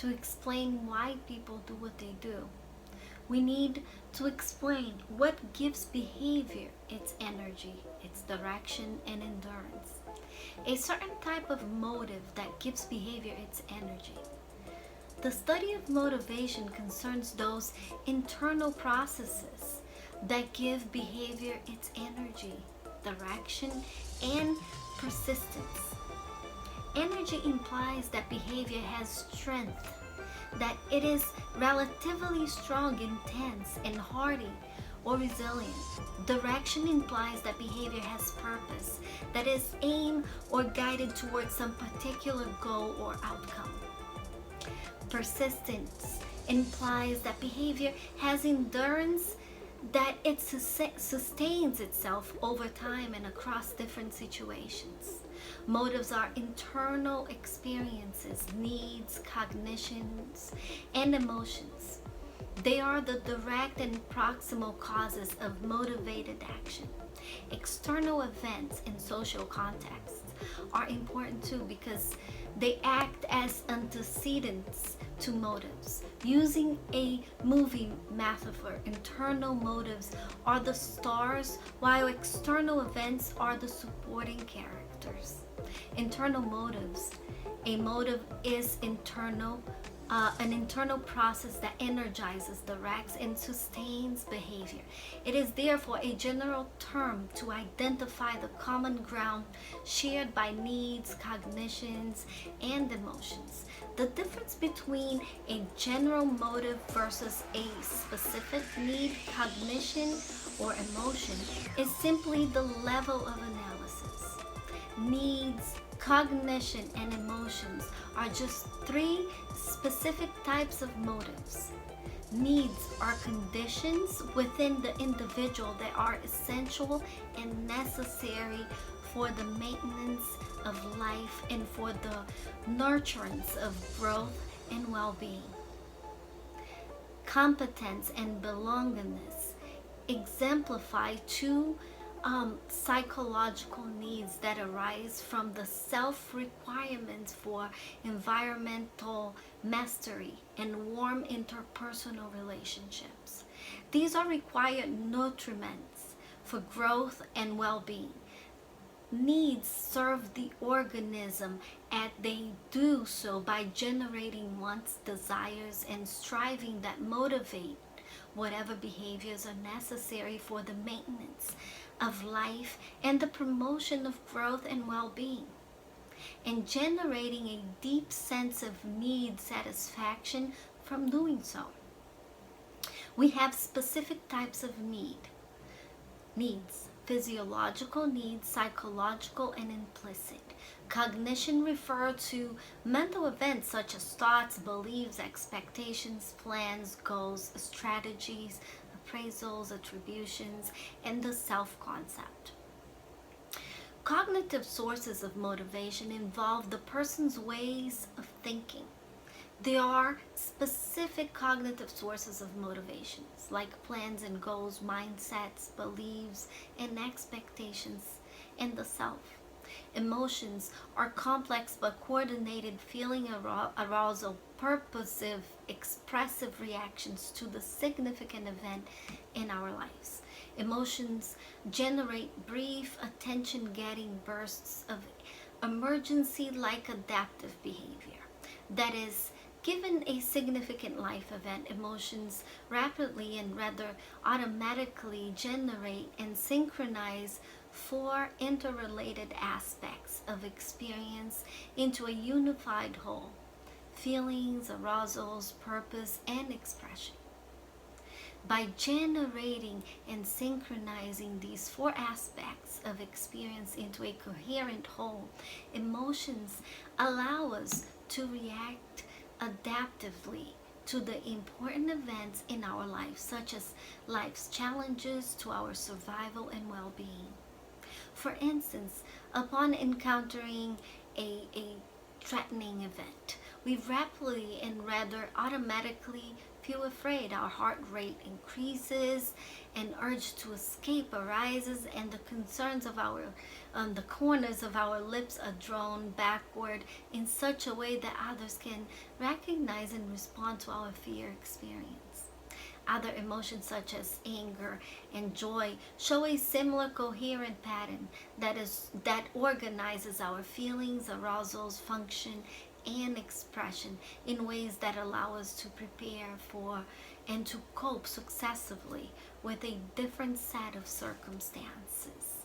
to explain why people do what they do. We need to explain what gives behavior its energy, its direction, and endurance. A certain type of motive that gives behavior its energy. The study of motivation concerns those internal processes that give behavior its energy, direction, and persistence. Energy implies that behavior has strength, that it is relatively strong, intense, and hardy or resilient. Direction implies that behavior has purpose, that is aimed or guided towards some particular goal or outcome. Persistence implies that behavior has endurance, that it sustains itself over time and across different situations. Motives are internal experiences, needs, cognitions, and emotions. They are the direct and proximal causes of motivated action. External events in social contexts are important too because they act as antecedents to motives. Using a movie metaphor, internal motives are the stars while external events are the supporting characters. Internal motives. A motive is an internal process that energizes, directs, and sustains behavior. It is therefore a general term to identify the common ground shared by needs, cognitions, and emotions. The difference between a general motive versus a specific need, cognition, or emotion is simply the level of analysis. Needs, cognition, and emotions are just three specific types of motives. Needs are conditions within the individual that are essential and necessary for the maintenance of life and for the nurturance of growth and well-being. Competence and belongingness exemplify two psychological needs that arise from the self requirements for environmental mastery and warm interpersonal relationships. These are required nutriments for growth and well being. Needs serve the organism and they do so by generating wants, desires, and striving that motivate whatever behaviors are necessary for the maintenance of life and the promotion of growth and well-being, and generating a deep sense of need satisfaction from doing so. We have specific types of needs: physiological needs, psychological, and implicit. Cognition refer to mental events such as thoughts, beliefs, expectations, plans, goals, strategies, appraisals, attributions, and the self-concept. Cognitive sources of motivation involve the person's ways of thinking. There are specific cognitive sources of motivations, like plans and goals, mindsets, beliefs, and expectations in the self. Emotions are complex but coordinated feeling, arousal, purposive, expressive reactions to the significant event in our lives. Emotions generate brief, attention getting bursts of emergency like adaptive behavior. That is, given a significant life event, emotions rapidly and rather automatically generate and synchronize four interrelated aspects of experience into a unified whole: feelings, arousals, purpose, and expression. By generating and synchronizing these four aspects of experience into a coherent whole, emotions allow us to react adaptively to the important events in our life, such as life's challenges to our survival and well-being. For instance, upon encountering a threatening event, we rapidly and rather automatically feel afraid, our heart rate increases, an urge to escape arises, and the concerns of the corners of our lips are drawn backward in such a way that others can recognize and respond to our fear experience. Other emotions such as anger and joy show a similar coherent pattern that organizes our feelings, arousals, function, and expression in ways that allow us to prepare for and to cope successively with a different set of circumstances.